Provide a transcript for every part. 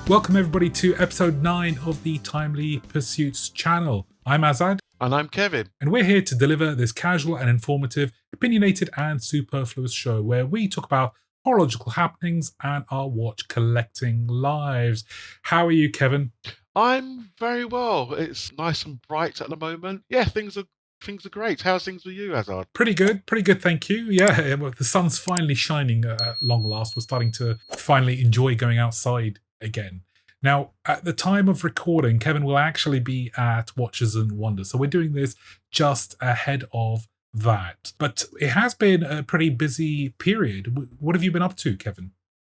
Welcome everybody to episode 9 of the Timely Pursuits channel. I'm Azad. And I'm Kevin. And we're here to deliver this casual and informative, opinionated and superfluous show where we talk about horological happenings and our watch collecting lives. How are you, Kevin? I'm very well. It's nice and bright at the moment. Yeah, things are great. How's things with you, Azad? Pretty good, thank you. Yeah, the sun's finally shining at long last. We're starting to finally enjoy going outside again. Now, at the time of recording, Kevin will actually be at Watches and Wonders. So we're doing this just ahead of that. But it has been a pretty busy period. What have you been up to, Kevin?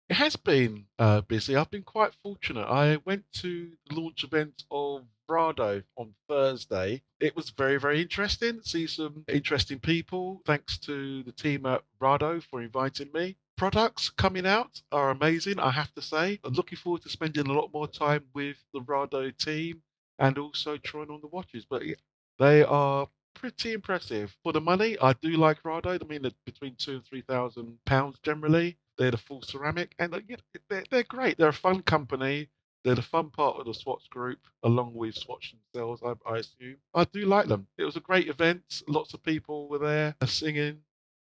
It has been busy. I've been quite fortunate. I went to the launch event of RADO on Thursday. It was very, very interesting. See some interesting people. Thanks to the team at RADO for inviting me. Products coming out are amazing, I have to say. I'm looking forward to spending a lot more time with the RADO team and also trying on the watches. But yeah, they are pretty impressive. For the money, I do like RADO. I mean, they're between £2,000 and £3,000 generally. They're the full ceramic, and they're great. They're a fun company. They're the fun part of the Swatch group, along with Swatch themselves, I assume. I do like them. It was a great event. Lots of people were there singing,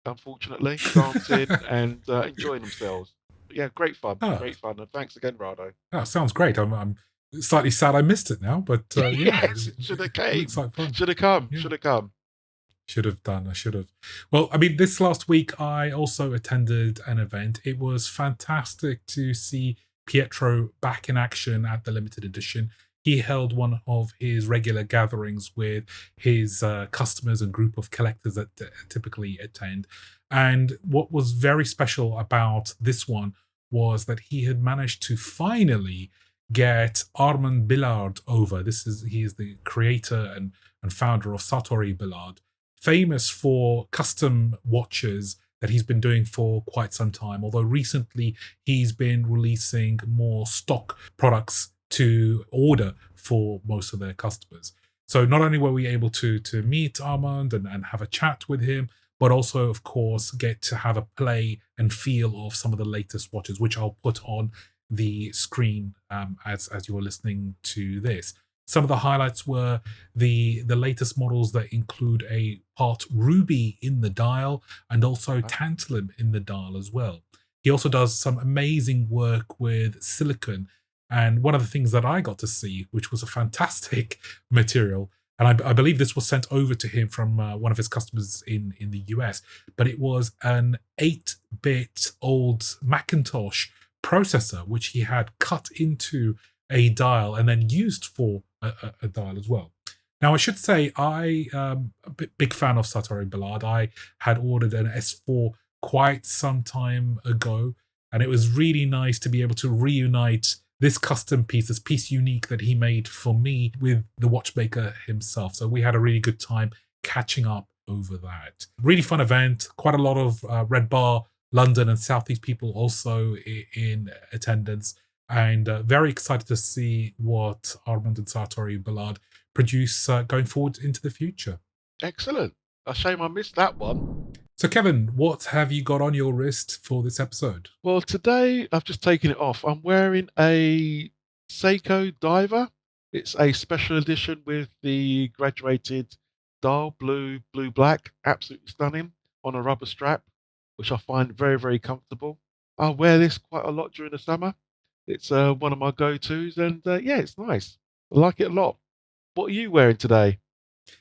unfortunately, dancing and enjoying themselves. But yeah, great fun. Great fun. And thanks again, Rado. Oh, sounds great. I'm slightly sad I missed it now, but yeah. Yes, should have came. Looks like fun. Should have come. Yeah. Should have come. Should have done. I should have. Well, I mean, this last week I also attended an event. It was fantastic to see Pietro back in action at the limited edition. He held one of his regular gatherings with his customers and group of collectors that typically attend. And what was very special about this one was that he had managed to finally get Armand Billard over. He is the creator and founder of Sartory Billard, famous for custom watches that he's been doing for quite some time, although recently he's been releasing more stock products to order for most of their customers. So not only were we able to meet Armand and have a chat with him, but also, of course, get to have a play and feel of some of the latest watches, which I'll put on the screen as you're listening to this. Some of the highlights were the latest models that include a part ruby in the dial and also tantalum in the dial as well. He also does some amazing work with silicon. And one of the things that I got to see, which was a fantastic material, and I believe this was sent over to him from one of his customers in the US, but it was an 8-bit old Macintosh processor, which he had cut into a dial and then used for a dial as well. Now, I should say I am a big fan of Sartory Billard. I had ordered an S4 quite some time ago, and it was really nice to be able to reunite this custom piece, this piece unique that he made for me with the watchmaker himself. So we had a really good time catching up over that. Really fun event, quite a lot of Red Bar, London and Southeast people also in attendance. And very excited to see what Armand and Sartory Billard produce going forward into the future. Excellent. A shame I missed that one. So, Kevin, what have you got on your wrist for this episode? Well, today I've just taken it off. I'm wearing a Seiko Diver. It's a special edition with the graduated dial, blue, black. Absolutely stunning on a rubber strap, which I find very, very comfortable. I wear this quite a lot during the summer. It's one of my go-tos, and yeah, it's nice. I like it a lot. What are you wearing today?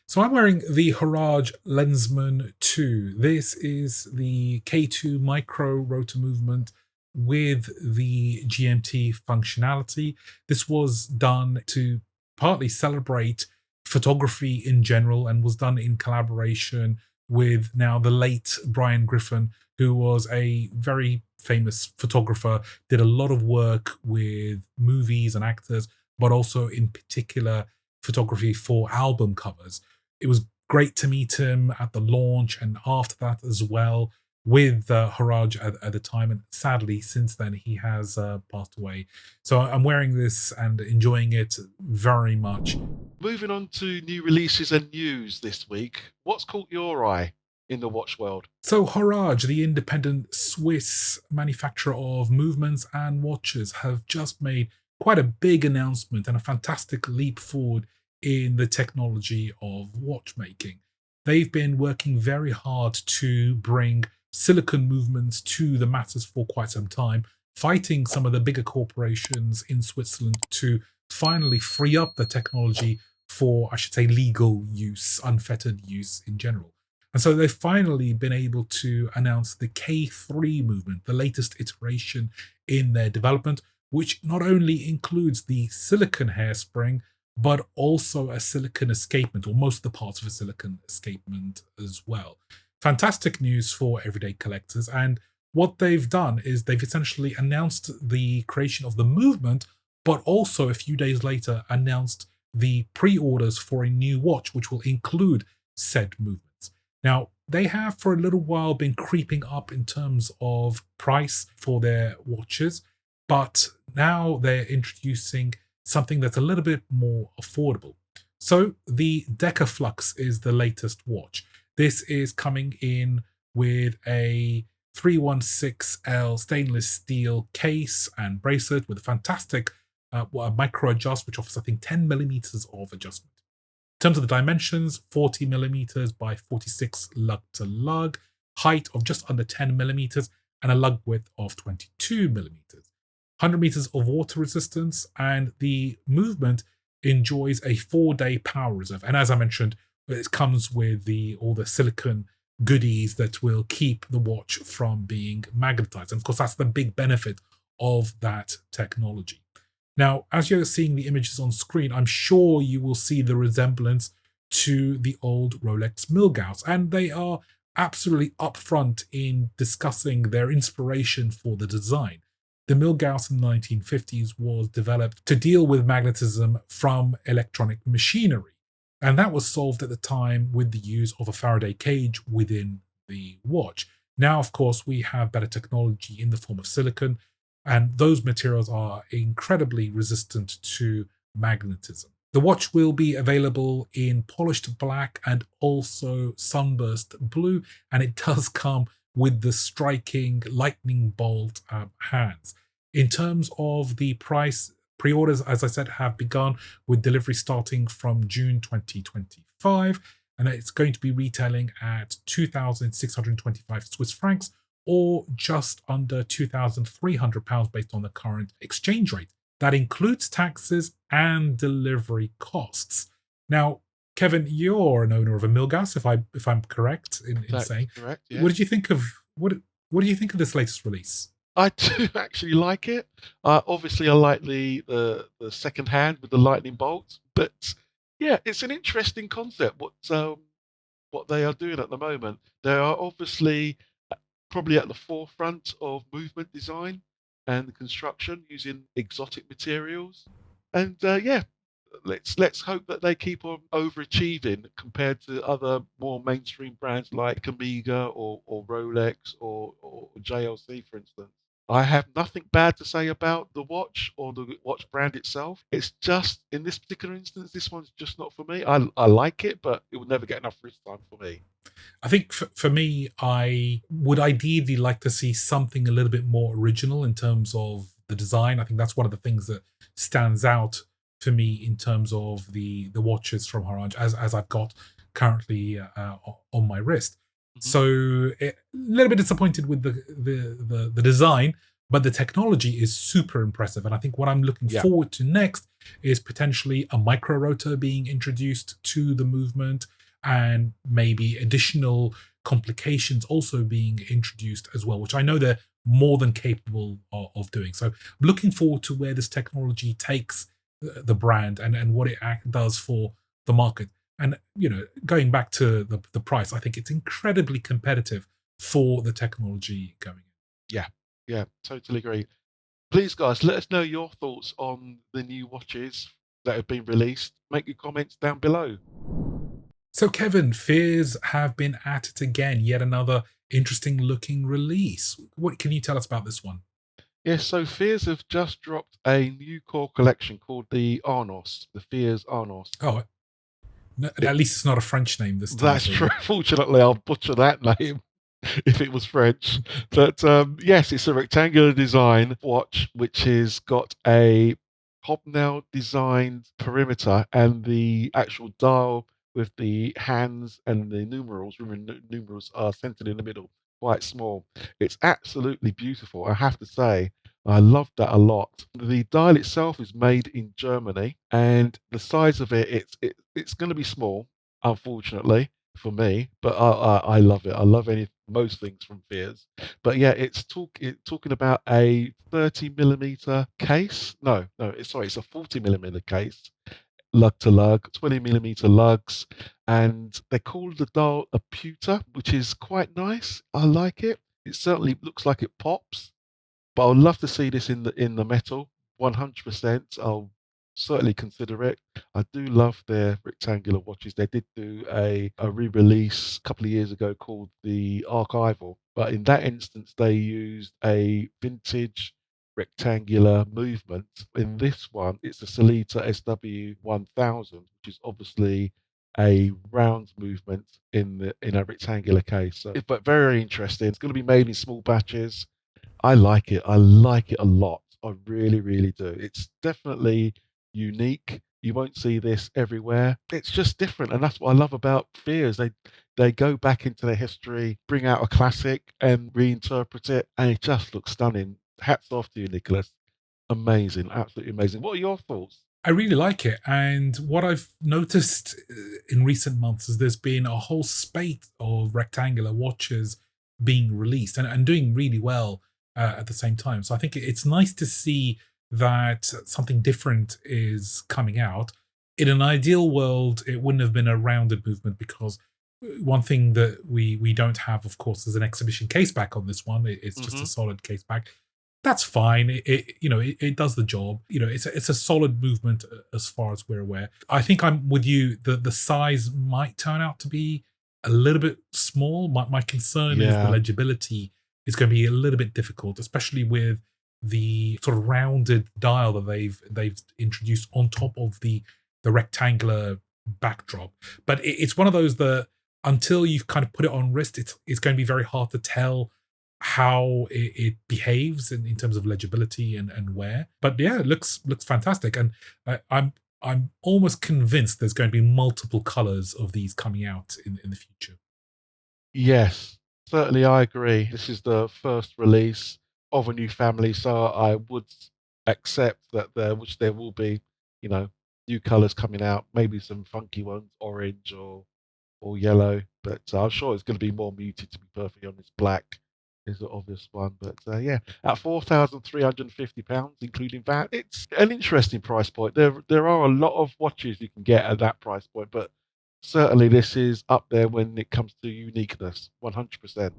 So I'm wearing the HORAGE Lensman 2. This is the K2 micro rotor movement with the GMT functionality. This was done to partly celebrate photography in general and was done in collaboration with now the late Brian Griffin, who was a very famous photographer, did a lot of work with movies and actors, but also in particular photography for album covers. It was great to meet him at the launch and after that as well with HORAGE at the time, and sadly since then he has passed away. So I'm wearing this and enjoying it very much. Moving on to new releases and news this week, what's caught your eye in the watch world? So HORAGE, the independent Swiss manufacturer of movements and watches, have just made quite a big announcement and a fantastic leap forward in the technology of watchmaking. They've been working very hard to bring silicon movements to the masses for quite some time, fighting some of the bigger corporations in Switzerland to finally free up the technology for, I should say, legal use, unfettered use in general. And so they've finally been able to announce the K3 movement, the latest iteration in their development, which not only includes the silicon hairspring, but also a silicon escapement, or most of the parts of a silicon escapement as well. Fantastic news for everyday collectors. And what they've done is they've essentially announced the creation of the movement, but also a few days later announced the pre-orders for a new watch, which will include said movements. Now, they have for a little while been creeping up in terms of price for their watches, but now they're introducing something that's a little bit more affordable. So the DECAFLUX is the latest watch. This is coming in with a 316L stainless steel case and bracelet with a fantastic micro adjust, which offers, I think, 10 millimeters of adjustment. In terms of the dimensions, 40 millimeters by 46 lug to lug, height of just under 10 millimeters, and a lug width of 22 millimeters. 100 meters of water resistance, and the movement enjoys a 4-day power reserve. And as I mentioned, it comes with all the silicon goodies that will keep the watch from being magnetized. And of course, that's the big benefit of that technology. Now, as you're seeing the images on screen, I'm sure you will see the resemblance to the old Rolex Milgauss, and they are absolutely upfront in discussing their inspiration for the design. The Milgauss in the 1950s was developed to deal with magnetism from electronic machinery, and that was solved at the time with the use of a Faraday cage within the watch. Now, of course, we have better technology in the form of silicon, and those materials are incredibly resistant to magnetism. The watch will be available in polished black and also sunburst blue, and it does come with the striking lightning bolt hands. In terms of the price, pre-orders, as I said, have begun with delivery starting from June 2025, and it's going to be retailing at 2,625 Swiss francs, or just under £2,300 based on the current exchange rate. That includes taxes and delivery costs. Now, Kevin, you're an owner of a Milgauss, if I'm correct in saying. Correct. Yeah. What did you think of what do you think of this latest release? I do actually like it. Obviously, I like the second hand with the lightning bolt, but yeah, it's an interesting concept. What they are doing at the moment, they are obviously probably at the forefront of movement design and construction using exotic materials. And yeah, let's hope that they keep on overachieving compared to other more mainstream brands like Amiga or Rolex or JLC, for instance. I have nothing bad to say about the watch or the watch brand itself. It's just in this particular instance, this one's just not for me. I like it, but it will never get enough wrist time for me. I think for me, I would ideally like to see something a little bit more original in terms of the design. I think that's one of the things that stands out for me in terms of the watches from HORAGE as I've got currently on my wrist. Mm-hmm. So a little bit disappointed with the design, but the technology is super impressive. And I think what I'm looking forward to next is potentially a micro rotor being introduced to the movement, and maybe additional complications also being introduced as well, which I know they're more than capable of doing. So I'm looking forward to where this technology takes the brand and what it does for the market. And, going back to the price, I think it's incredibly competitive for the technology going in. Yeah, totally agree. Please, guys, let us know your thoughts on the new watches that have been released. Make your comments down below. So, Kevin, Fears have been at it again. Yet another interesting looking release. What can you tell us about this one? Yes, so Fears have just dropped a new core collection called the Arnos, the Fears Arnos. Oh, no, at least it's not a French name this time. That's true. Fortunately, I'll butcher that name if it was French. But yes, it's a rectangular design watch which has got a hobnail designed perimeter, and the actual dial with the hands and the numerals, remember numerals are centered in the middle, quite small. It's absolutely beautiful, I have to say. I love that a lot. The dial itself is made in Germany, and the size of it's going to be small, unfortunately for me. But I love it. I love most things from Fears. But yeah, talking about a 30 millimeter case. No, it's a 40 millimeter case, lug to lug, 20 millimeter lugs, and they call the dial a pewter, which is quite nice. I like it. It certainly looks like it pops. But I'd love to see this in the metal, 100%. I'll certainly consider it. I do love their rectangular watches. They did do a re-release a couple of years ago called the Archival, but in that instance they used a vintage rectangular movement. In this one, it's a Salita SW1000, which is obviously a round movement in a rectangular case. But very interesting. It's going to be made in small batches. I like it. I like it a lot. I really, really do. It's definitely unique. You won't see this everywhere. It's just different, and that's what I love about Fears. They go back into their history, bring out a classic, and reinterpret it, and it just looks stunning. Hats off to you, Nicholas. Amazing, absolutely amazing. What are your thoughts? I really like it. And what I've noticed in recent months is there's been a whole spate of rectangular watches being released and doing really well at the same time. So I think it's nice to see that something different is coming out. In an ideal world, it wouldn't have been a rounded movement because one thing that we don't have, of course, is an exhibition case back on this one. It's just a Hmm. solid case back. That's fine. It does the job. It's a solid movement as far as we're aware. I think I'm with you. The size might turn out to be a little bit small. My concern is the Yeah, legibility is going to be a little bit difficult, especially with the sort of rounded dial that they've introduced on top of the rectangular backdrop. But it's one of those that until you've kind of put it on wrist, it's going to be very hard to tell how it behaves in terms of legibility and wear. But yeah, it looks fantastic, and I'm almost convinced there's going to be multiple colors of these coming out in the future. yes, certainly I agree. This is the first release of a new family, so I would accept that there will be, you know, new colours coming out, maybe some funky ones, orange or yellow, but I'm sure it's going to be more muted. To be perfectly honest, black is the obvious one. But yeah, at £4,350, including VAT, it's an interesting price point. There are a lot of watches you can get at that price point, but certainly this is up there when it comes to uniqueness, 100%.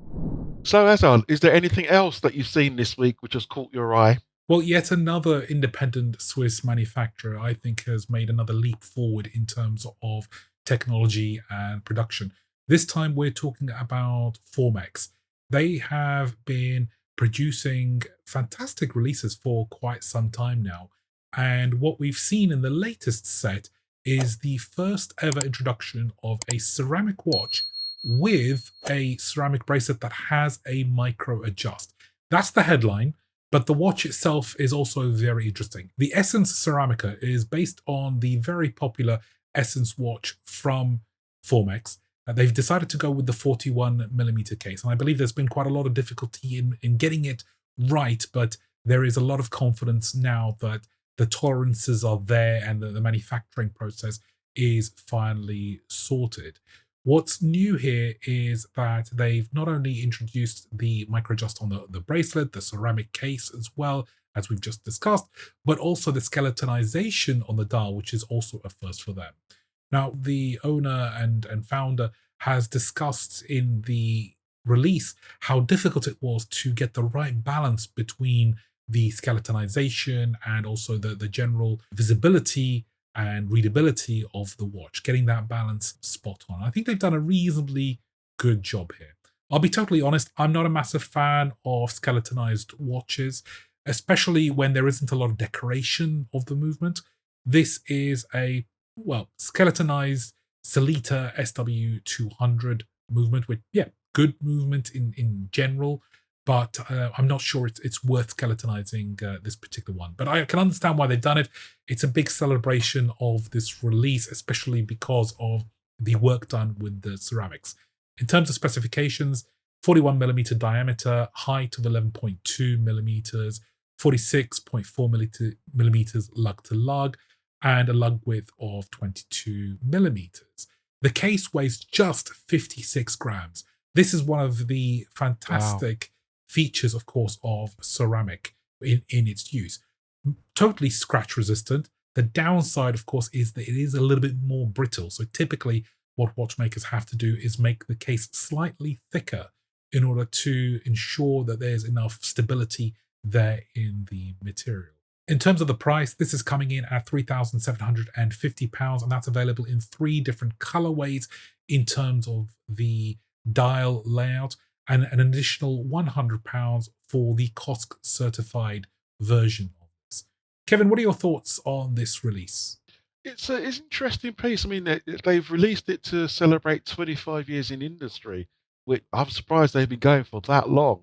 So, Azan, is there anything else that you've seen this week which has caught your eye? Well, yet another independent Swiss manufacturer, I think, has made another leap forward in terms of technology and production. This time we're talking about FORMEX. They have been producing fantastic releases for quite some time now. And what we've seen in the latest set is the first ever introduction of a ceramic watch with a ceramic bracelet that has a micro adjust. That's the headline, but the watch itself is also very interesting. The Essence Ceramica is based on the very popular Essence watch from Formex. They've decided to go with the 41 millimeter case, and I believe there's been quite a lot of difficulty in getting it right, but there is a lot of confidence now that the tolerances are there and the manufacturing process is finally sorted. What's new here is that they've not only introduced the microadjust on the bracelet, the ceramic case as well, as we've just discussed, but also the skeletonization on the dial, which is also a first for them. Now, the owner and founder has discussed in the release how difficult it was to get the right balance between the skeletonization and also the general visibility and readability of the watch, getting that balance spot on. I think they've done a reasonably good job here. I'll be totally honest, I'm not a massive fan of skeletonized watches, especially when there isn't a lot of decoration of the movement. This is a, well, skeletonized Salita SW200 movement with, yeah, good movement in general. but I'm not sure it's worth skeletonizing this particular one. But I can understand why they've done it. It's a big celebration of this release, especially because of the work done with the ceramics. In terms of specifications, 41 millimeter diameter, height of 11.2 millimeters, 46.4 millimeters lug to lug, and a lug width of 22 millimeters. The case weighs just 56 grams. This is one of the fantastic features, of course, of ceramic in its use. Totally scratch resistant. The downside, of course, is that it is a little bit more brittle. So typically what watchmakers have to do is make the case slightly thicker in order to ensure that there's enough stability there in the material. In terms of the price, this is coming in at £3,750, and that's available in 3 different colorways in terms of the dial layout, and an additional £100 for the COSC certified version of this. Kevin, what are your thoughts on this release? It's an interesting piece. I mean, they've released it to celebrate 25 years in industry, which I'm surprised they've been going for that long.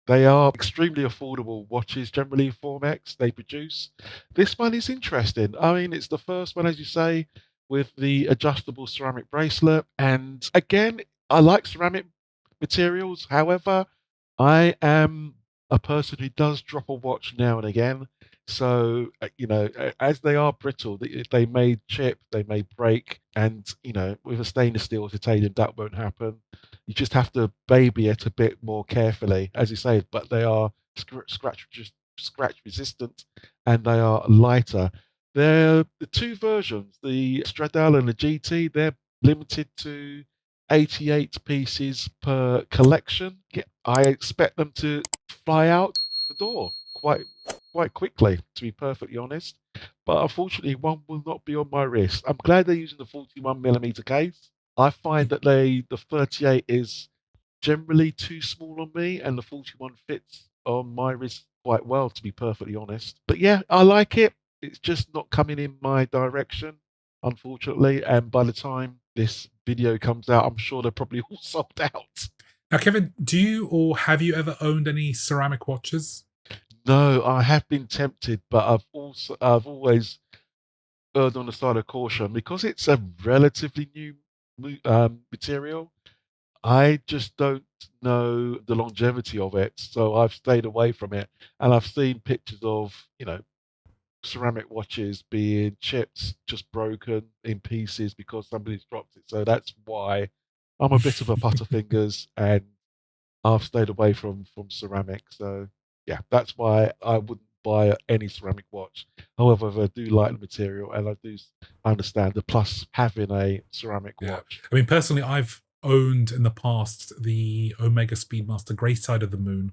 They are extremely affordable watches, generally FORMEX they produce. This one is interesting. I mean, it's the first one, as you say, with the adjustable ceramic bracelet. And again, I like ceramic materials. However, I am a person who does drop a watch now and again. So, as they are brittle, they may chip, they may break. And, with a stainless steel or titanium, that won't happen. You just have to baby it a bit more carefully, as you say, but they are scratch resistant and they are lighter. They're the 2 versions, the Stradale and the GT, they're limited to 88 pieces per collection. Yeah, I expect them to fly out the door quite quickly, to be perfectly honest. But unfortunately, one will not be on my wrist. I'm glad they're using the 41 millimeter case. I find that the 38 is generally too small on me, and the 41 fits on my wrist quite well, to be perfectly honest. But yeah, I like it. It's just not coming in my direction, unfortunately. And by the time this video comes out, I'm sure they're probably all sold out. Now, Kevin, do you or have you ever owned any ceramic watches? No, I have been tempted, but I've always erred on the side of caution because it's a relatively new material. I just don't know the longevity of it, so I've stayed away from it. And I've seen pictures of, ceramic watches being chipped, just broken in pieces because somebody's dropped it. So that's why I'm a bit of a butterfingers, and I've stayed away from ceramic. So yeah, that's why I wouldn't buy any ceramic watch. However, I do like the material, and I do understand the plus having a ceramic watch. I mean, personally, I've owned in the past the Omega Speedmaster Grey Side of the Moon,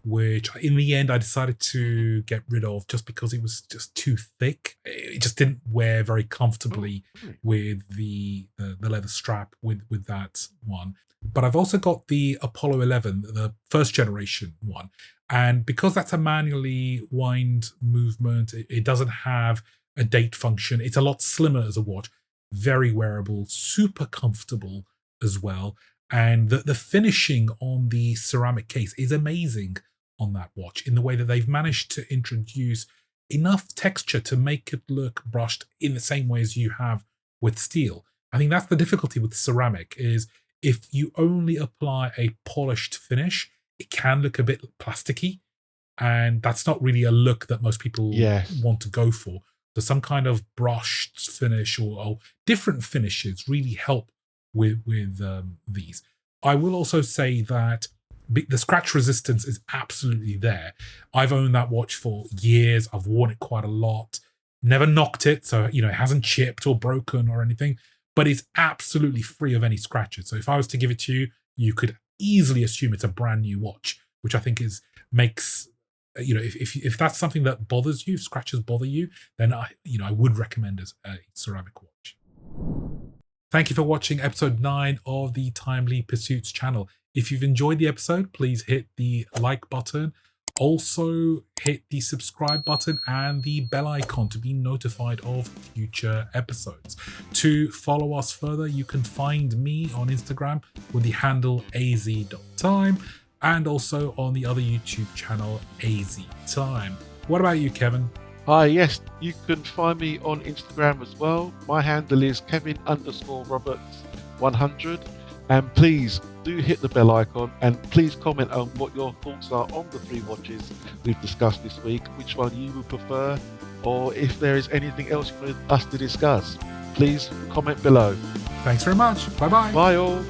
which in the end I decided to get rid of just because it was just too thick. It just didn't wear very comfortably with the leather strap with that one. But I've also got the Apollo 11, the first generation one. And because that's a manually wind movement, it doesn't have a date function. It's a lot slimmer as a watch, very wearable, super comfortable as well. And the finishing on the ceramic case is amazing on that watch in the way that they've managed to introduce enough texture to make it look brushed in the same way as you have with steel. I think that's the difficulty with ceramic is if you only apply a polished finish, it can look a bit plasticky. And that's not really a look that most people want to go for. So some kind of brushed finish or different finishes really help with these. I will also say that the scratch resistance is absolutely there. I've owned that watch for years. I've worn it quite a lot. Never knocked it, so it hasn't chipped or broken or anything. But it's absolutely free of any scratches. So if I was to give it to you, you could easily assume it's a brand new watch, which I think makes if that's something that bothers you, if scratches bother you, then I would recommend as a ceramic watch. Thank you for watching episode 9 of the Timely Pursuits channel. If you've enjoyed the episode, please hit the like button. Also, hit the subscribe button and the bell icon to be notified of future episodes. To follow us further, you can find me on Instagram with the handle az.time. and also on the other YouTube channel, AZ Time. What about you, Kevin? Hi, yes, you can find me on Instagram as well. My handle is Kevin_Roberts100. And please do hit the bell icon and please comment on what your thoughts are on the 3 watches we've discussed this week, which one you would prefer, or if there is anything else you want us to discuss. Please comment below. Thanks very much. Bye-bye. Bye all.